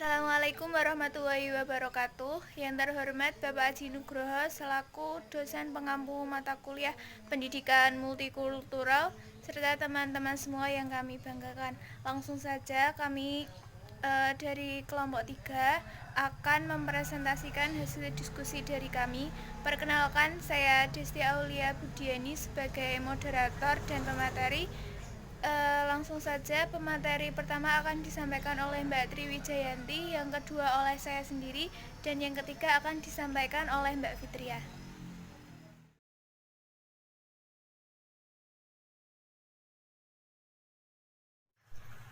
Assalamualaikum warahmatullahi wabarakatuh. Yang terhormat Bapak Haji Nugroho selaku dosen pengampu mata kuliah Pendidikan Multikultural serta teman-teman semua yang kami banggakan. Langsung saja kami dari kelompok 3 akan mempresentasikan hasil diskusi dari kami. Perkenalkan, saya Desti Aulia Budiani sebagai moderator dan pemateri. Langsung saja, pemateri pertama akan disampaikan oleh Mbak Triwijayanti, yang kedua oleh saya sendiri, dan yang ketiga akan disampaikan oleh Mbak Fitria.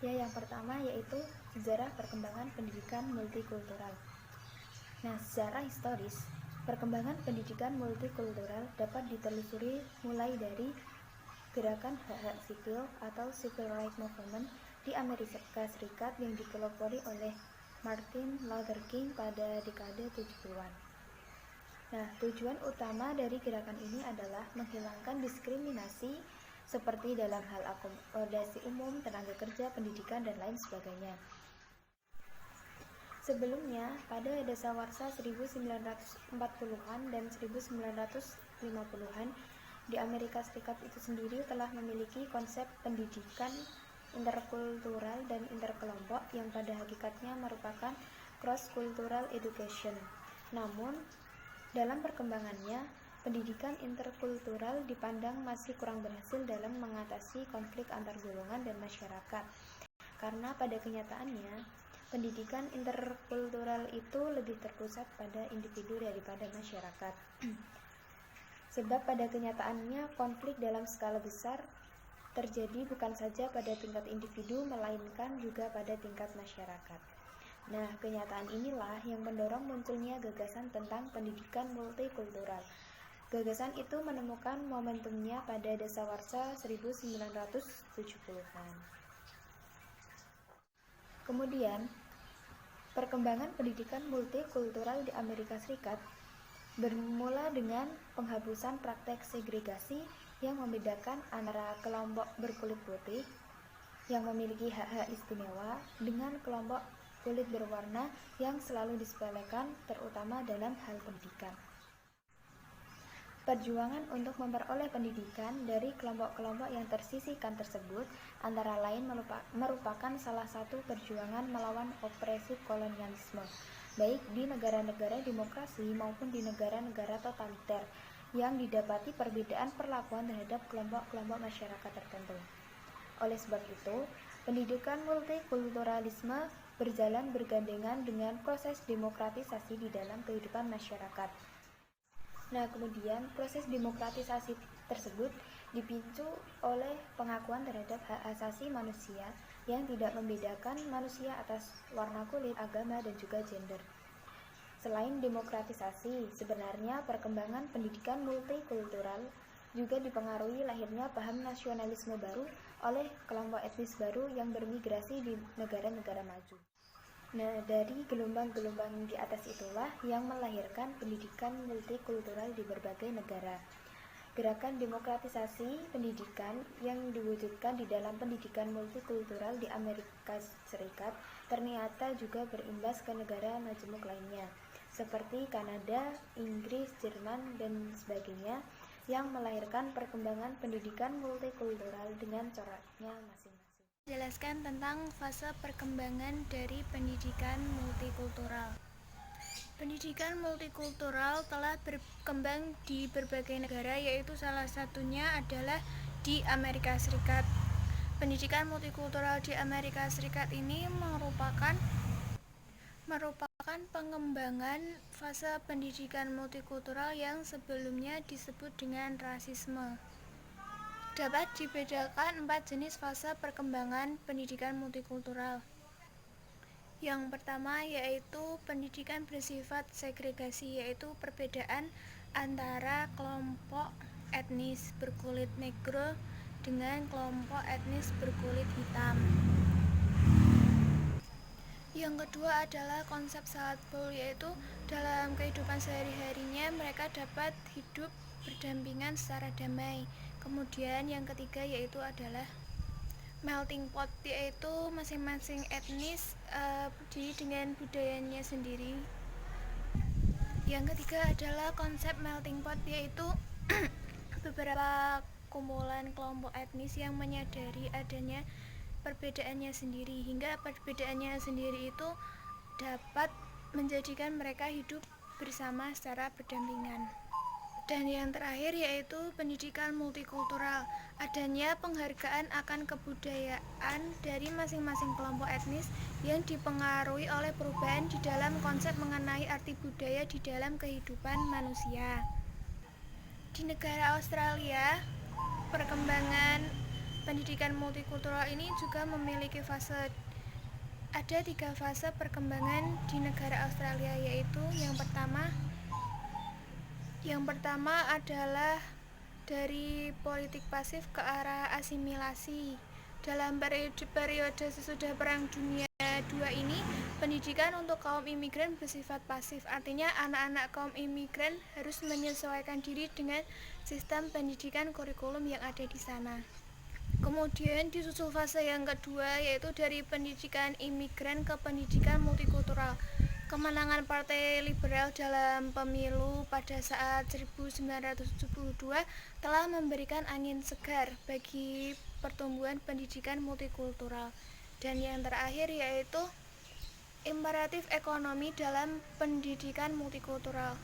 Ya, yang pertama yaitu sejarah perkembangan pendidikan multikultural. Nah, secara historis, perkembangan pendidikan multikultural dapat ditelusuri mulai dari gerakan hak-hak sipil atau Civil Rights Movement di Amerika Serikat yang dipelopori oleh Martin Luther King pada dekade 70-an. Nah, tujuan utama dari gerakan ini adalah menghilangkan diskriminasi seperti dalam hal akomodasi umum, tenaga kerja, pendidikan, dan lain sebagainya. Sebelumnya, pada dasawarsa 1940-an dan 1950-an, di Amerika Serikat itu sendiri telah memiliki konsep pendidikan interkultural dan interkelompok yang pada hakikatnya merupakan cross-cultural education. Namun, dalam perkembangannya, pendidikan interkultural dipandang masih kurang berhasil dalam mengatasi konflik antar golongan dan masyarakat. Karena pada kenyataannya, pendidikan interkultural itu lebih terpusat pada individu daripada masyarakat. Sebab pada kenyataannya konflik dalam skala besar terjadi bukan saja pada tingkat individu, melainkan juga pada tingkat masyarakat. Nah, kenyataan inilah yang mendorong munculnya gagasan tentang pendidikan multikultural. Gagasan itu menemukan momentumnya pada dasawarsa 1970-an. Kemudian, perkembangan pendidikan multikultural di Amerika Serikat bermula dengan penghapusan praktek segregasi yang membedakan antara kelompok berkulit putih yang memiliki hak-hak istimewa dengan kelompok kulit berwarna yang selalu disepelekan, terutama dalam hal pendidikan. Perjuangan untuk memperoleh pendidikan dari kelompok-kelompok yang tersisihkan tersebut antara lain merupakan salah satu perjuangan melawan opresi kolonialisme, baik di negara-negara demokrasi maupun di negara-negara totaliter yang didapati perbedaan perlakuan terhadap kelompok-kelompok masyarakat tertentu. Oleh sebab itu, pendidikan multikulturalisme berjalan bergandengan dengan proses demokratisasi di dalam kehidupan masyarakat. Nah, kemudian proses demokratisasi tersebut dipicu oleh pengakuan terhadap hak asasi manusia yang tidak membedakan manusia atas warna kulit, agama, dan juga gender. Selain demokratisasi, sebenarnya perkembangan pendidikan multikultural juga dipengaruhi lahirnya paham nasionalisme baru oleh kelompok etnis baru yang bermigrasi di negara-negara maju. Nah, dari gelombang-gelombang di atas itulah yang melahirkan pendidikan multikultural di berbagai negara. Gerakan demokratisasi pendidikan yang diwujudkan di dalam pendidikan multikultural di Amerika Serikat ternyata juga berimbas ke negara majemuk lainnya, seperti Kanada, Inggris, Jerman, dan sebagainya, yang melahirkan perkembangan pendidikan multikultural dengan coraknya masing-masing. Jelaskan tentang fase perkembangan dari pendidikan multikultural. Pendidikan multikultural telah berkembang di berbagai negara, yaitu salah satunya adalah di Amerika Serikat. Pendidikan multikultural di Amerika Serikat ini merupakan pengembangan fase pendidikan multikultural yang sebelumnya disebut dengan rasisme. Dapat dibedakan 4 jenis fase perkembangan pendidikan multikultural. Yang pertama yaitu pendidikan bersifat segregasi, yaitu perbedaan antara kelompok etnis berkulit negro dengan kelompok etnis berkulit hitam. Yang kedua adalah konsep Southbowl, yaitu dalam kehidupan sehari-harinya mereka dapat hidup berdampingan secara damai. Kemudian yang ketiga yaitu adalah melting pot, yaitu masing-masing etnis berdiri dengan budayanya sendiri. Yang ketiga adalah konsep melting pot, yaitu beberapa kumpulan kelompok etnis yang menyadari adanya perbedaannya sendiri, hingga perbedaannya sendiri itu dapat menjadikan mereka hidup bersama secara berdampingan. Dan yang terakhir yaitu pendidikan multikultural, adanya penghargaan akan kebudayaan dari masing-masing kelompok etnis yang dipengaruhi oleh perubahan di dalam konsep mengenai arti budaya di dalam kehidupan manusia. Di negara Australia, perkembangan pendidikan multikultural ini juga memiliki fase. Ada 3 fase perkembangan di negara Australia, yaitu yang pertama adalah dari politik pasif ke arah asimilasi. Dalam periode sesudah Perang Dunia II ini, pendidikan untuk kaum imigran bersifat pasif. Artinya anak-anak kaum imigran harus menyesuaikan diri dengan sistem pendidikan kurikulum yang ada di sana. Kemudian disusul fase yang kedua, yaitu dari pendidikan imigran ke pendidikan multikultural. Kemenangan Partai Liberal dalam pemilu pada saat 1972 telah memberikan angin segar bagi pertumbuhan pendidikan multikultural. Dan yang terakhir yaitu imperatif ekonomi dalam pendidikan multikultural.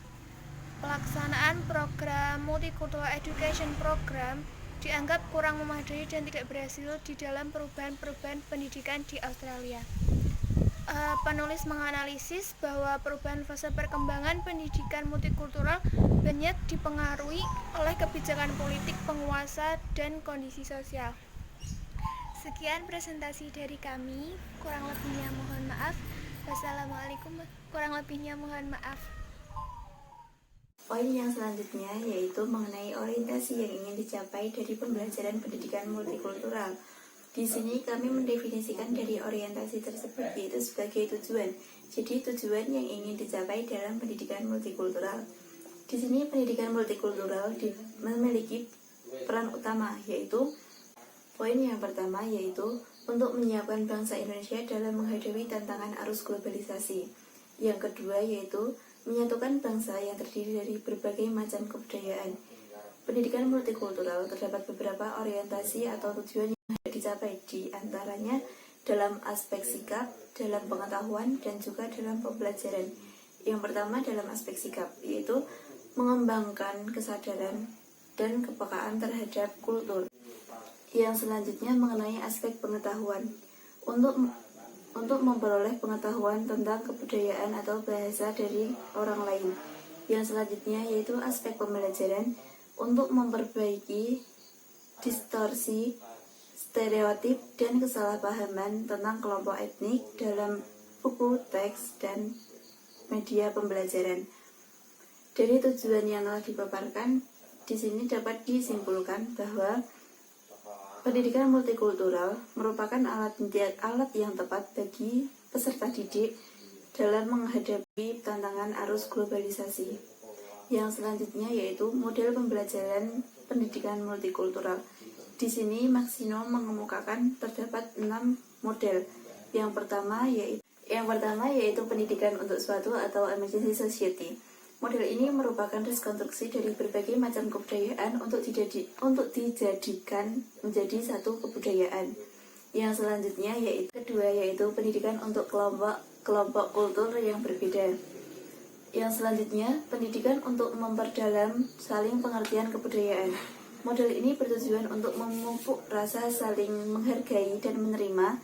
Pelaksanaan program Multicultural Education Program dianggap kurang memadai dan tidak berhasil di dalam perubahan-perubahan pendidikan di Australia. Penulis menganalisis bahwa perubahan fase perkembangan pendidikan multikultural banyak dipengaruhi oleh kebijakan politik penguasa dan kondisi sosial. Sekian presentasi dari kami, kurang lebihnya mohon maaf. Wassalamualaikum, kurang lebihnya mohon maaf. Poin yang selanjutnya yaitu mengenai orientasi yang ingin dicapai dari pembelajaran pendidikan multikultural. Di sini kami mendefinisikan dari orientasi tersebut yaitu sebagai tujuan. Jadi tujuan yang ingin dicapai dalam pendidikan multikultural. Di sini pendidikan multikultural memiliki peran utama, yaitu poin yang pertama yaitu untuk menyiapkan bangsa Indonesia dalam menghadapi tantangan arus globalisasi. Yang kedua yaitu menyatukan bangsa yang terdiri dari berbagai macam kebudayaan. Pendidikan multikultural terdapat beberapa orientasi atau tujuan yang harus dicapai, di antaranya dalam aspek sikap, dalam pengetahuan, dan juga dalam pembelajaran. Yang pertama dalam aspek sikap, yaitu mengembangkan kesadaran dan kepekaan terhadap kultur. Yang selanjutnya mengenai aspek pengetahuan, untuk memperoleh pengetahuan tentang kebudayaan atau bahasa dari orang lain. Yang selanjutnya yaitu aspek pembelajaran, untuk memperbaiki distorsi, stereotip, dan kesalahpahaman tentang kelompok etnik dalam buku, teks, dan media pembelajaran. Dari tujuan yang telah dipaparkan, di sini dapat disimpulkan bahwa pendidikan multikultural merupakan alat yang tepat bagi peserta didik dalam menghadapi tantangan arus globalisasi. Yang selanjutnya yaitu model pembelajaran pendidikan multikultural. Di sini Maksino mengemukakan terdapat 6 model. Yang pertama yaitu pendidikan untuk suatu atau emergency society. Model ini merupakan rekonstruksi dari berbagai macam kebudayaan untuk dijadikan menjadi satu kebudayaan. Yang selanjutnya yaitu pendidikan untuk kelompok kultur yang berbeda. Yang selanjutnya, pendidikan untuk memperdalam saling pengertian kebudayaan. Model ini bertujuan untuk memupuk rasa saling menghargai dan menerima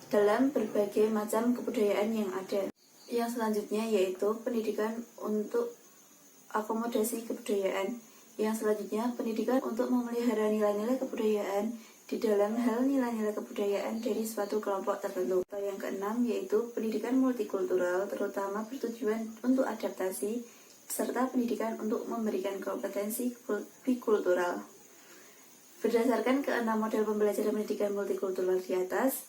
dalam berbagai macam kebudayaan yang ada. Yang selanjutnya yaitu pendidikan untuk akomodasi kebudayaan. Yang selanjutnya, pendidikan untuk memelihara nilai-nilai kebudayaan di dalam hal nilai-nilai kebudayaan dari suatu kelompok tertentu. Atau yang keenam yaitu pendidikan multikultural, terutama bertujuan untuk adaptasi serta pendidikan untuk memberikan kompetensi bikultural. Berdasarkan keenam model pembelajaran pendidikan multikultural di atas,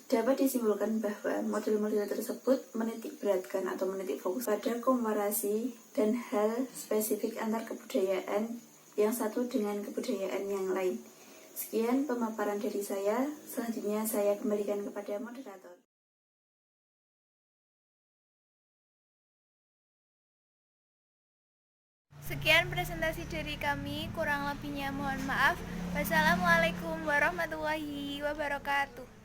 dapat disimpulkan bahwa model-model tersebut menitik beratkan atau menitik fokus pada komparasi dan hal spesifik antar kebudayaan yang satu dengan kebudayaan yang lain. Sekian pemaparan dari saya. Selanjutnya saya kembalikan kepada moderator. Sekian presentasi dari kami, kurang lebihnya mohon maaf. Wassalamualaikum warahmatullahi wabarakatuh.